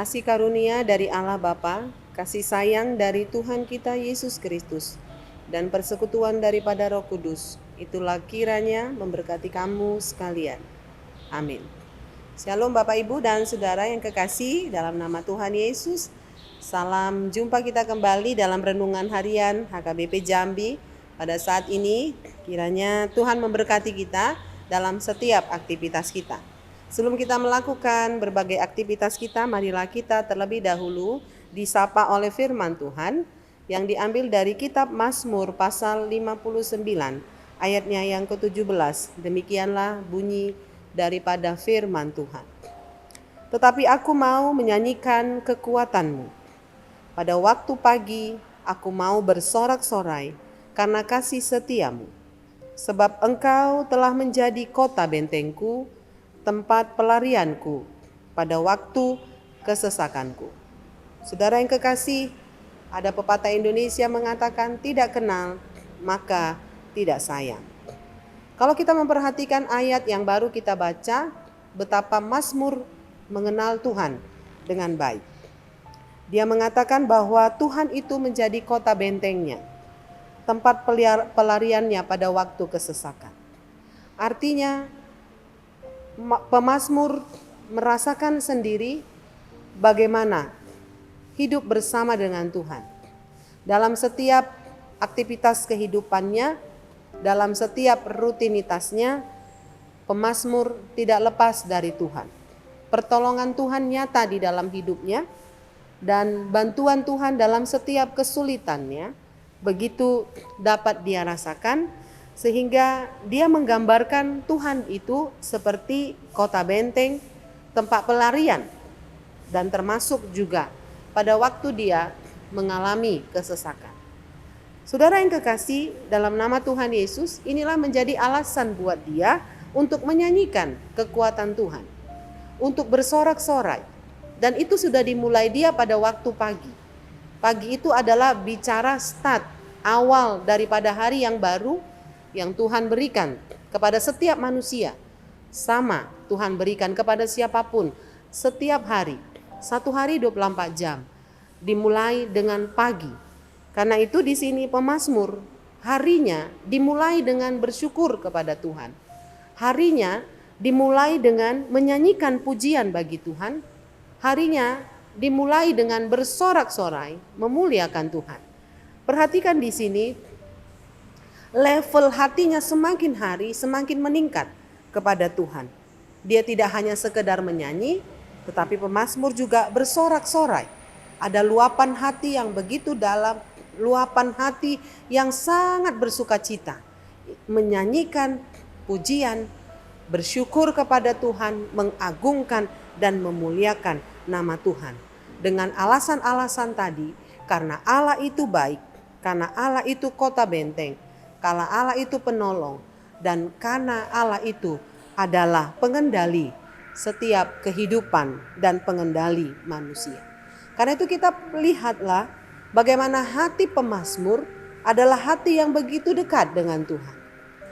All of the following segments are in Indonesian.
Kasih karunia dari Allah Bapa, kasih sayang dari Tuhan kita Yesus Kristus, dan persekutuan daripada Roh Kudus, itulah kiranya memberkati kamu sekalian. Amin. Shalom Bapak Ibu dan Saudara yang kekasih dalam nama Tuhan Yesus. Salam jumpa kita kembali dalam renungan harian HKBP Jambi. Pada saat ini kiranya Tuhan memberkati kita dalam setiap aktivitas kita. Sebelum kita melakukan berbagai aktivitas kita, marilah kita terlebih dahulu disapa oleh firman Tuhan yang diambil dari kitab Mazmur pasal 59 ayatnya yang ke-17. Demikianlah bunyi daripada firman Tuhan. Tetapi aku mau menyanyikan kekuatanmu. Pada waktu pagi aku mau bersorak-sorai karena kasih setiamu. Sebab engkau telah menjadi kota bentengku, tempat pelarianku pada waktu kesesakanku. Saudara yang kekasih, ada pepatah Indonesia mengatakan tidak kenal maka tidak sayang. Kalau kita memperhatikan ayat yang baru kita baca, betapa Mazmur mengenal Tuhan dengan baik. Dia mengatakan bahwa Tuhan itu menjadi kota bentengnya, tempat pelariannya pada waktu kesesakan. Artinya pemazmur merasakan sendiri bagaimana hidup bersama dengan Tuhan. Dalam setiap aktivitas kehidupannya, dalam setiap rutinitasnya, pemazmur tidak lepas dari Tuhan. Pertolongan Tuhan nyata di dalam hidupnya dan bantuan Tuhan dalam setiap kesulitannya begitu dapat dia rasakan, sehingga dia menggambarkan Tuhan itu seperti kota benteng, tempat pelarian, dan termasuk juga pada waktu dia mengalami kesesakan. Saudara yang kekasih, dalam nama Tuhan Yesus, inilah menjadi alasan buat dia untuk menyanyikan kekuatan Tuhan, untuk bersorak-sorai. Dan itu sudah dimulai dia pada waktu pagi. Pagi itu adalah bicara start, awal daripada hari yang baru yang Tuhan berikan kepada setiap manusia. Sama Tuhan berikan kepada siapapun setiap hari. Satu hari 24 jam. Dimulai dengan pagi. Karena itu di sini pemazmur harinya dimulai dengan bersyukur kepada Tuhan. Harinya dimulai dengan menyanyikan pujian bagi Tuhan. Harinya dimulai dengan bersorak-sorai memuliakan Tuhan. Perhatikan di sini, level hatinya semakin hari semakin meningkat kepada Tuhan. Dia tidak hanya sekedar menyanyi, tetapi pemazmur juga bersorak-sorai. Ada luapan hati yang begitu dalam, luapan hati yang sangat bersuka cita, menyanyikan pujian, bersyukur kepada Tuhan, mengagungkan dan memuliakan nama Tuhan. Dengan alasan-alasan tadi, karena Allah itu baik, karena Allah itu kota benteng, karena Allah itu penolong, dan karena Allah itu adalah pengendali setiap kehidupan dan pengendali manusia. Karena itu kita lihatlah bagaimana hati pemazmur adalah hati yang begitu dekat dengan Tuhan.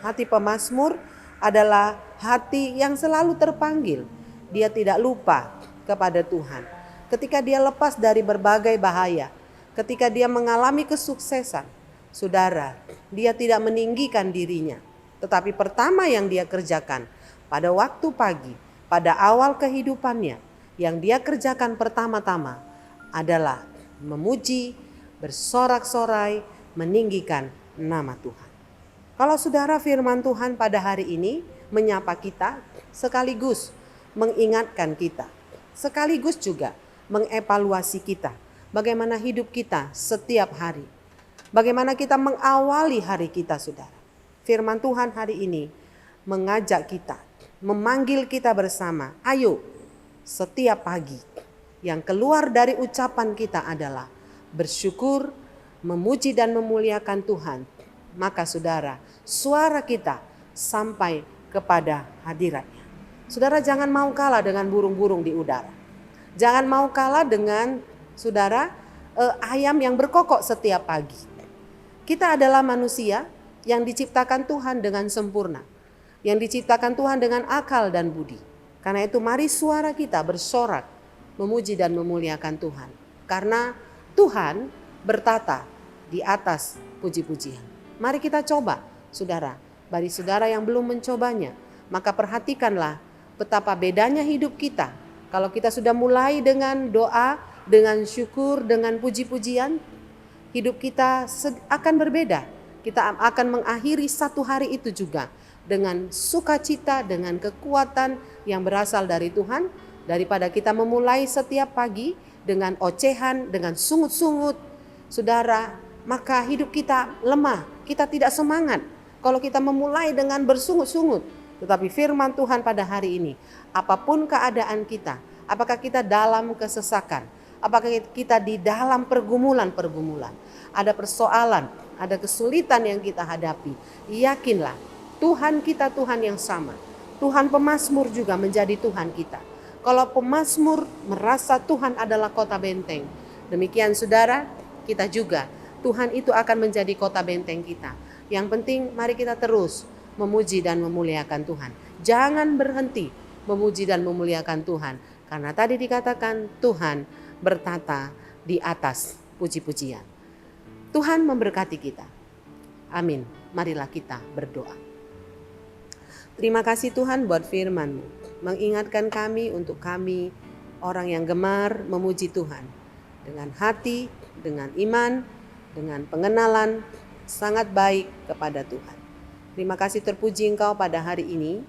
Hati pemazmur adalah hati yang selalu terpanggil. Dia tidak lupa kepada Tuhan. Ketika dia lepas dari berbagai bahaya, ketika dia mengalami kesuksesan, saudara, dia tidak meninggikan dirinya. Tetapi pertama yang dia kerjakan pada waktu pagi, pada awal kehidupannya, yang dia kerjakan pertama-tama adalah memuji, bersorak-sorai, meninggikan nama Tuhan. Kalau saudara, firman Tuhan pada hari ini menyapa kita, sekaligus mengingatkan kita, sekaligus juga mengevaluasi kita, bagaimana hidup kita setiap hari. Bagaimana kita mengawali hari kita, saudara. Firman Tuhan hari ini mengajak kita, memanggil kita bersama. Ayo, setiap pagi yang keluar dari ucapan kita adalah bersyukur, memuji dan memuliakan Tuhan. Maka saudara, suara kita sampai kepada hadiratnya. Saudara, jangan mau kalah dengan burung-burung di udara. Jangan mau kalah dengan, saudara, ayam yang berkokok setiap pagi. Kita adalah manusia yang diciptakan Tuhan dengan sempurna, yang diciptakan Tuhan dengan akal dan budi. Karena itu mari suara kita bersorak, memuji dan memuliakan Tuhan. Karena Tuhan bertata di atas puji-pujian. Mari kita coba, saudara. Bagi saudara yang belum mencobanya, maka perhatikanlah betapa bedanya hidup kita. Kalau kita sudah mulai dengan doa, dengan syukur, dengan puji-pujian, hidup kita akan berbeda. Kita akan mengakhiri satu hari itu juga dengan sukacita, dengan kekuatan yang berasal dari Tuhan, daripada kita memulai setiap pagi dengan ocehan, dengan sungut-sungut, saudara, maka hidup kita lemah, kita tidak semangat. Kalau kita memulai dengan bersungut-sungut, tetapi firman Tuhan pada hari ini, apapun keadaan kita, apakah kita dalam kesesakan, apakah kita di dalam pergumulan-pergumulan, ada persoalan, ada kesulitan yang kita hadapi, yakinlah Tuhan kita Tuhan yang sama. Tuhan pemazmur juga menjadi Tuhan kita. Kalau pemazmur merasa Tuhan adalah kota benteng, demikian saudara, kita juga Tuhan itu akan menjadi kota benteng kita. Yang penting mari kita terus memuji dan memuliakan Tuhan. Jangan berhenti memuji dan memuliakan Tuhan. Karena tadi dikatakan Tuhan bertata di atas puji-pujian. Tuhan memberkati kita. Amin. Marilah kita berdoa. Terima kasih Tuhan buat firman-Mu. Mengingatkan kami untuk kami orang yang gemar memuji Tuhan. Dengan hati, dengan iman, dengan pengenalan sangat baik kepada Tuhan. Terima kasih terpuji Engkau pada hari ini.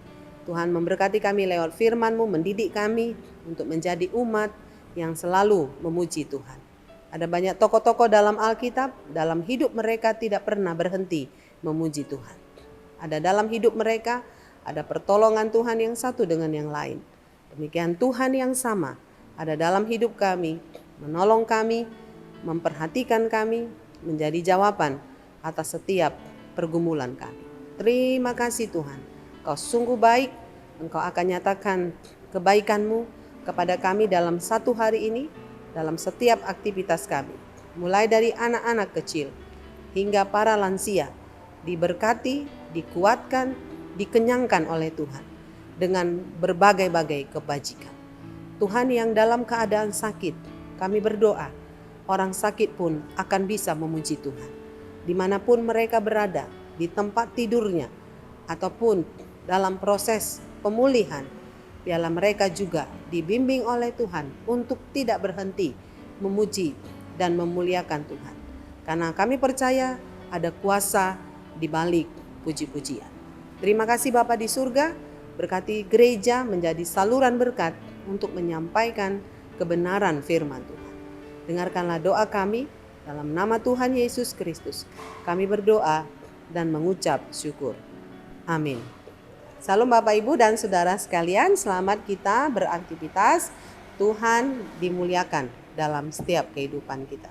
Tuhan memberkati kami lewat firman-Mu, mendidik kami untuk menjadi umat yang selalu memuji Tuhan. Ada banyak tokoh-tokoh dalam Alkitab, dalam hidup mereka tidak pernah berhenti memuji Tuhan. Ada dalam hidup mereka, ada pertolongan Tuhan yang satu dengan yang lain. Demikian Tuhan yang sama ada dalam hidup kami, menolong kami, memperhatikan kami, menjadi jawaban atas setiap pergumulan kami. Terima kasih Tuhan, Kau sungguh baik, Engkau akan nyatakan kebaikan-Mu kepada kami dalam satu hari ini, dalam setiap aktivitas kami. Mulai dari anak-anak kecil hingga para lansia, diberkati, dikuatkan, dikenyangkan oleh Tuhan dengan berbagai-bagai kebajikan. Tuhan yang dalam keadaan sakit, kami berdoa, orang sakit pun akan bisa memuji Tuhan. Dimanapun mereka berada, di tempat tidurnya, ataupun dalam proses pemulihan, biarlah mereka juga dibimbing oleh Tuhan untuk tidak berhenti memuji dan memuliakan Tuhan. Karena kami percaya ada kuasa di balik puji-pujian. Terima kasih Bapa di surga, berkati gereja menjadi saluran berkat untuk menyampaikan kebenaran firman Tuhan. Dengarkanlah doa kami dalam nama Tuhan Yesus Kristus. Kami berdoa dan mengucap syukur. Amin. Salam Bapak Ibu dan Saudara sekalian, selamat kita beraktivitas. Tuhan dimuliakan dalam setiap kehidupan kita.